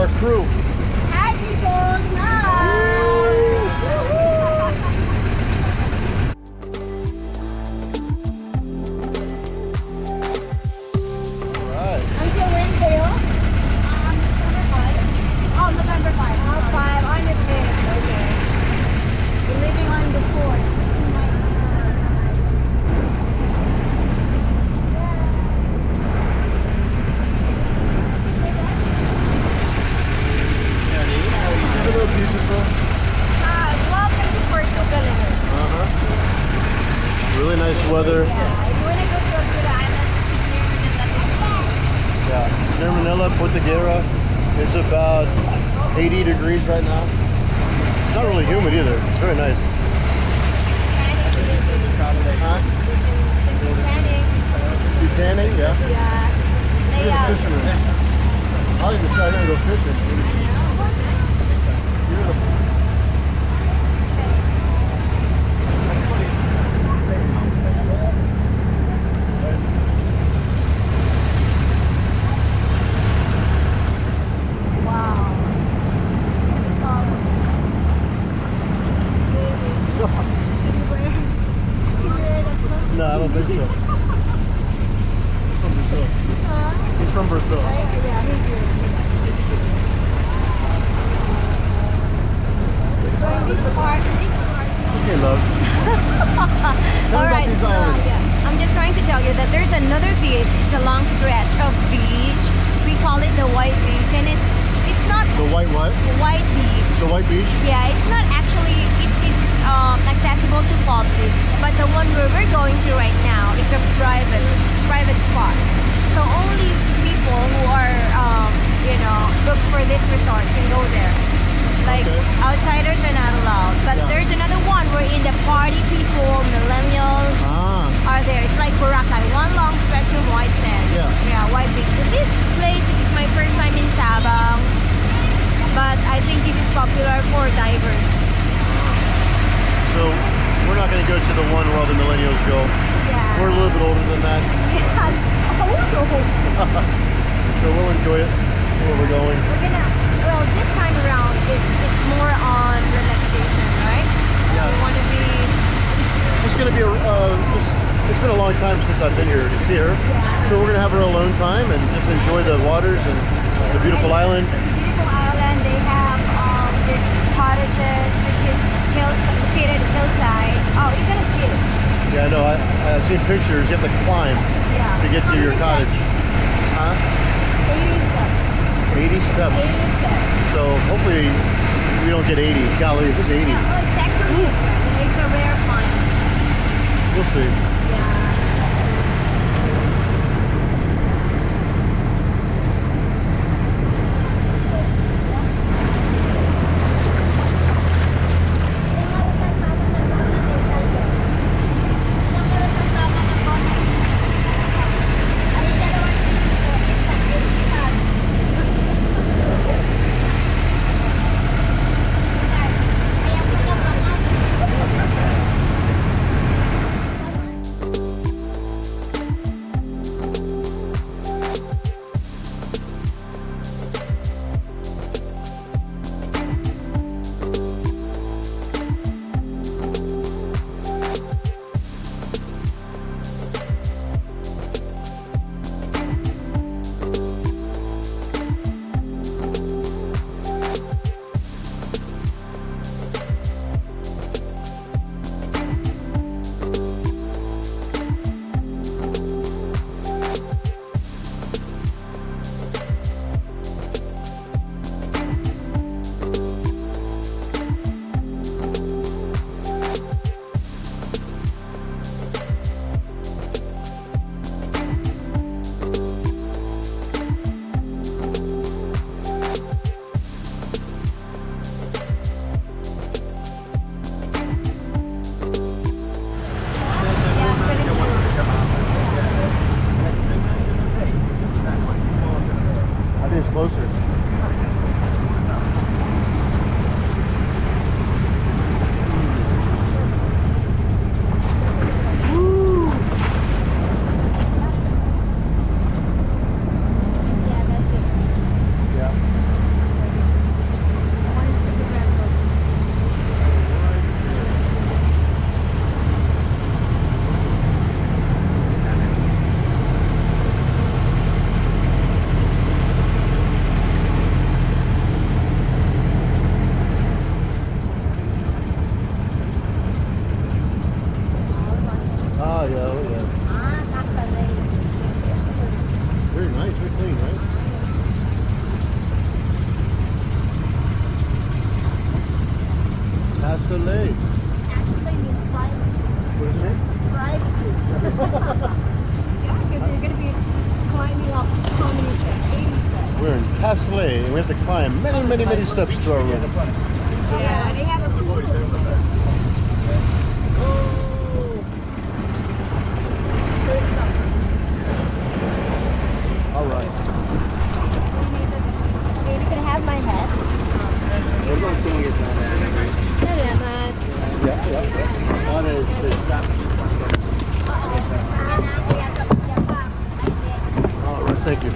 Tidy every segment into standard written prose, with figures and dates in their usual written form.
our crew. Hi, people. Hi. Until when, Dale? November 5. Oh, November 5. Oh, 5 on the 5th. Okay. We're leaving on the 4th. Beautiful. Welcome to Puerto Galera. Really nice weather. Yeah, if you want to go to a good island, Yeah, near Manila, Puerto Galera. It's about 80 degrees right now. It's not really humid either. It's very nice. Huh? Buchanan, yeah. Yeah. Fisherman. I'll even try to go fishing. Beautiful. No, I don't think so. He's from Brazil. Yeah, he's here. Join this park. Okay, love. Alright, yeah. I'm just trying to tell you that there's another beach. It's a long stretch of beach. We call it the White Beach, and it's not The white what? White Beach. The White Beach? Yeah, it's not actually accessible to public, but the one where we're going to right now, it's a private spot. So only people who are booked for this resort can go there. Like outsiders are not allowed. But there's another one where in the party people, millennials are there. It's like Boracay, one long stretch of white sand. Yeah, White Beach. But this place, this is my first time in Sabang. But I think this is popular for divers. So we're not going to go to the one where all the millennials go. Yeah. We're a little bit older than that. Yeah. So we'll enjoy it where we're going. Well, this time around, it's more on relaxation, right? Yeah. We want to be. It's going to be it's been a long time since I've been here here. Yeah. So we're going to have our alone time and just enjoy the waters and the beautiful island. Beautiful island. They have these cottages, which is located hillside. Oh, you're gonna see it. Yeah, I know. I've seen pictures. You have to climb to get to your cottage. Huh? 80 steps. 80 steps. 80 steps. So hopefully we don't get 80. Golly, if it's 80. Yeah, well, it's actually it's a rare climb. We'll see. Yeah. CASALAY. CASALAY means privacy. What does it mean? Privacy. Yeah, because you're going to be climbing up how many steps? 80 steps. We're in CASALAY and we have to climb many steps to our room. Yeah, they have a pool. All right. Maybe you can have my hat. We're going to see you on that. Salamat. Yeah. What is this stuff? All right, thank you.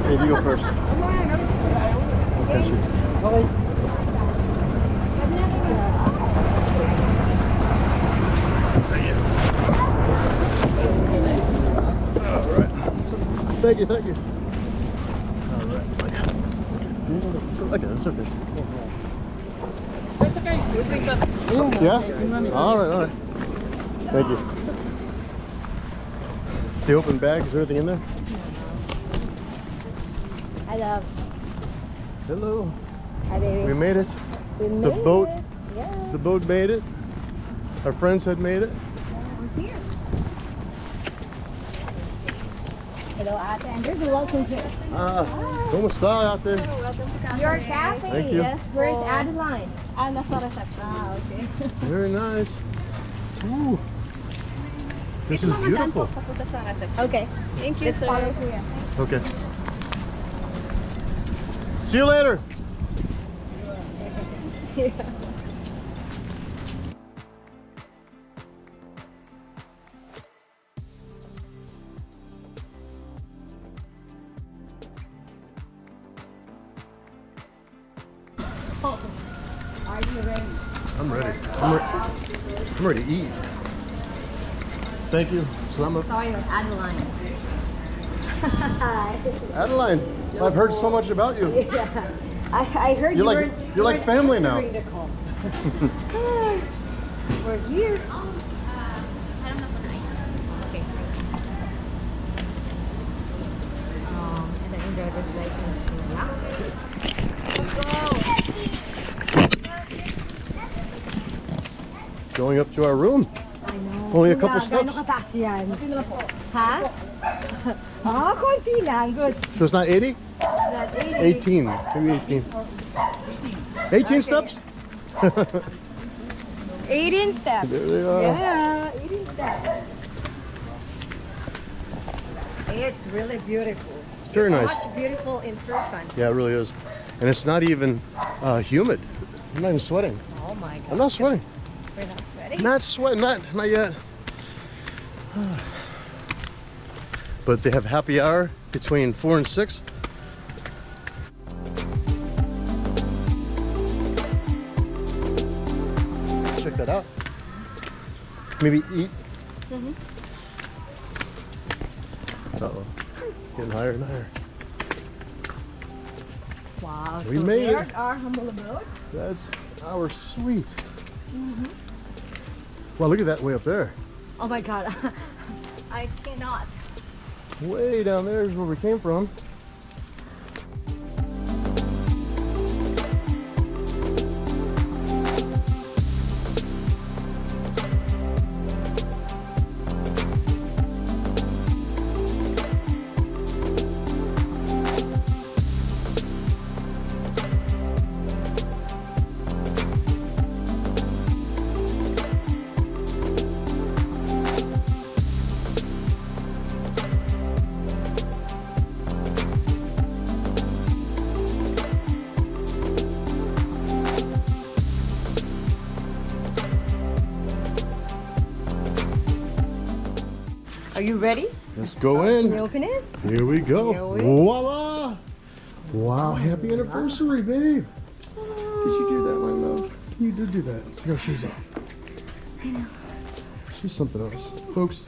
Hey, you go first. Okay. Thank you. All right. Okay, that's okay. It's okay. We'll bring that. Yeah? All right. Thank you. The open bag, is there anything in there? Hello. Hello. Hi, baby. We made it. We The made boat. it. Yeah. The boat made it. Our friends had made it. We're here. Hello, Ate. And there's a welcome here. ¿Cómo está out there? Welcome to Cafe. Your cafe. Thank you. Yes. Where's Adeline? Nasa reception. Okay. Very nice. Ooh. This is beautiful. Okay. Thank you, sir. Okay. See you later. Are you ready? I'm ready. I'm ready to eat. Thank you. Salamat. Sorry, Adeline. Adeline, I've heard so much about you. Yeah. I heard You're like you're like family now. We're here. Okay. And then driver's license. Let's go. Going up to our room. I know. Only a couple steps. Gano'ng kataas yan? Ha? Konti lang. Good. So it's not 80? That's 80. 18. Maybe 18. 18 steps? 18 steps. There they are. Yeah, 18 steps. It's really beautiful. It's very nice. Much beautiful in person. Yeah, it really is. And it's not even humid. I'm not even sweating. Oh my God. I'm not sweating. We're not sweating. Not sweating. Not yet. But they have happy hour between 4 and 6. Check that out. Maybe eat. Uh-oh. Getting higher and higher. Wow. We so made it. there's our humble abode. That's our suite. Wow, look at that way up there. Oh my God. I cannot. Way down there is where we came from. Are you ready? Let's go Can you in. open it? Here we go. Here we- Voila! Wow, happy anniversary, babe. Did you do that, my love? You did do that. Let's take our shoes off. I know. She's something else. Folks,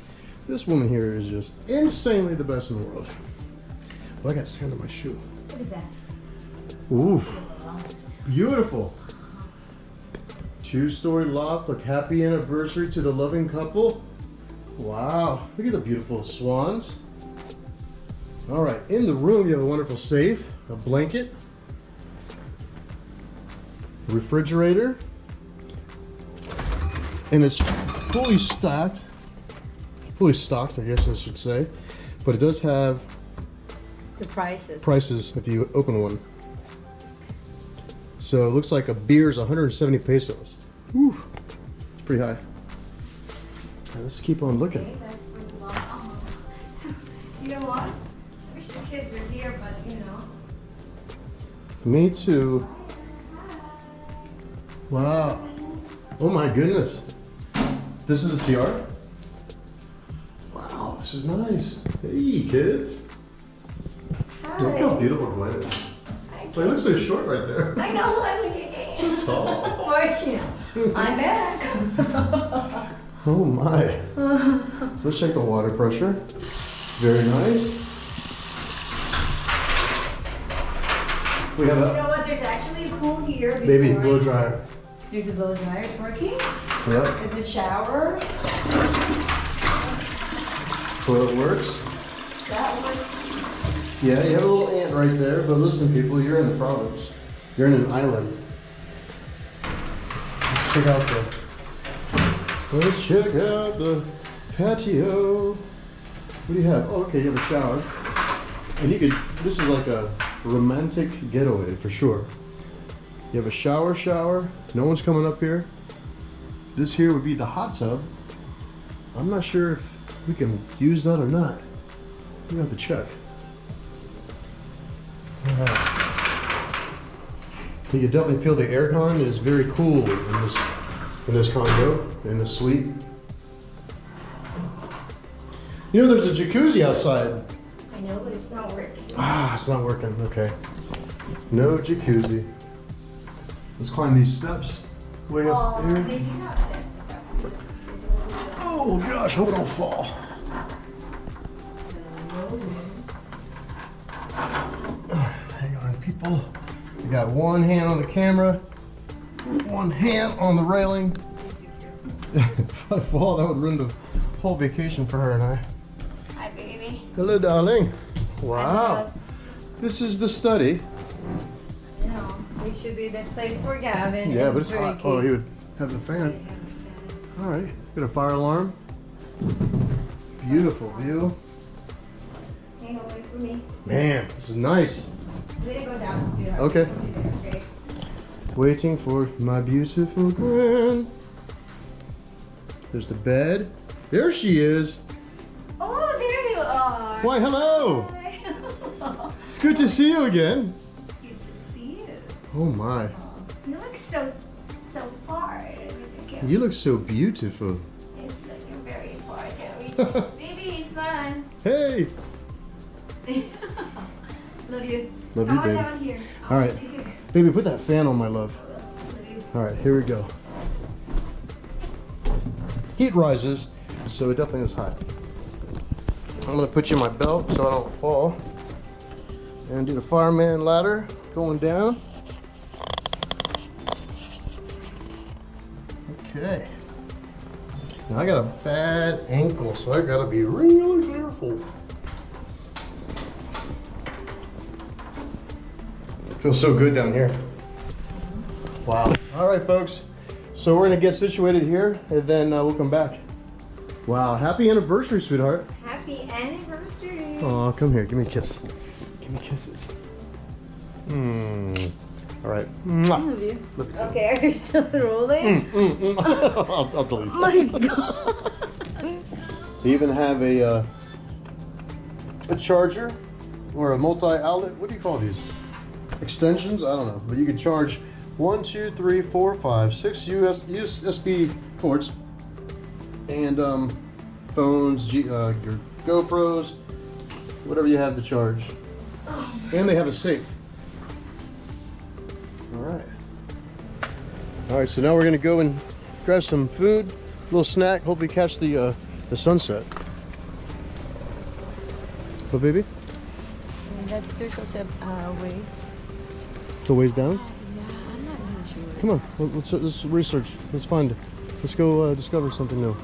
this woman here is just insanely the best in the world. Well, I got sand on my shoe. What is that? Ooh, beautiful. 2-story loft. Look, happy anniversary to the loving couple. Wow, look at the beautiful swans. All right, in the room you have a wonderful safe, a blanket, a refrigerator, and it's fully stocked, I guess I should say, but it does have The prices. prices if you open one. So it looks like a beer is 170 pesos. Whew, it's pretty high. Now, let's keep on looking. Okay, that's pretty long. So, you know what? I wish the kids were here, but you know. Me too. Wow. Oh my goodness. This is the CR? Wow, this is nice. Hey kids. Look how beautiful Gwen is. Well, he looks so short right there. I know, I'm looking. So tall. Where's she? I'm back. Oh my. So let's check the water pressure. Very nice. We have You a know what? There's actually a pool here. baby before. blow dryer. There's a blow dryer. It's working. Yep. It's a shower. Toilet works. That works. Yeah, you have a little ant right there, but listen people, you're in the province. You're in an island. Check out let's check out the patio. What do you have? Oh, okay, you have a shower. And you could, this is like a romantic getaway for sure. You have a shower. No one's coming up here. This here would be the hot tub. I'm not sure if we can use that or not. We have to check. You can definitely feel the aircon is very cool in this condo, in the suite. You know, there's a jacuzzi outside. I know, but it's not working. Ah, it's not working. Okay. No jacuzzi. Let's climb these steps. Way up They there. do have steps, so it's a little bit Oh gosh, hope I don't fall. Hang on, people. I got one hand on the camera, one hand on the railing. If I fall, that would ruin the whole vacation for her and I. Hi, baby. Hello, darling. Wow. This is the study. You know, it should be the place for Gavin. Yeah, and but it's for hot. Ricky. Oh, he would have the fan. All right, got a fire alarm. Beautiful view. Hang on, wait for me. Man, this is nice. We're gonna go down, sweetheart. Okay. Okay. Waiting for my beautiful Gwen. There's the bed. There she is. Oh, there you are. Why, hello. Hi. It's good to see you again. Good to see you. Oh my. You look so far. You look so beautiful. It's looking very far. I can't reach it. Baby, it's fun. Hey. Love you. Love Come you, on babe. down here. All right. Take it. Baby, put that fan on, my love. Love you. All right, here we go. Heat rises, so it definitely is hot. I'm gonna put you in my belt so I don't fall. And do the fireman ladder going down. Okay. Now I got a bad ankle, so I gotta be really careful. Feels so good down here. Wow. All right, folks. So we're gonna get situated here, and then we'll come back. Wow. Happy anniversary, sweetheart. Happy anniversary. Oh, come here. Give me a kiss. Give me kisses. All right. Mwah. Love you. Love you too. Okay, are you still rolling? I'll delete it. My God. They even have a charger or a multi-outlet. What do you call these? Extensions? I don't know. But you can charge 1, 2, 3, 4, 5, 6 USB ports and phones, your GoPros, whatever you have to charge. And they have a safe. All right. All right. So now we're gonna go and grab some food, a little snack. Hopefully catch the sunset. What, baby? There's also a way. The ways down? Yeah, I'm not really sure. Come on, let's research. Let's find it. Let's go discover something new.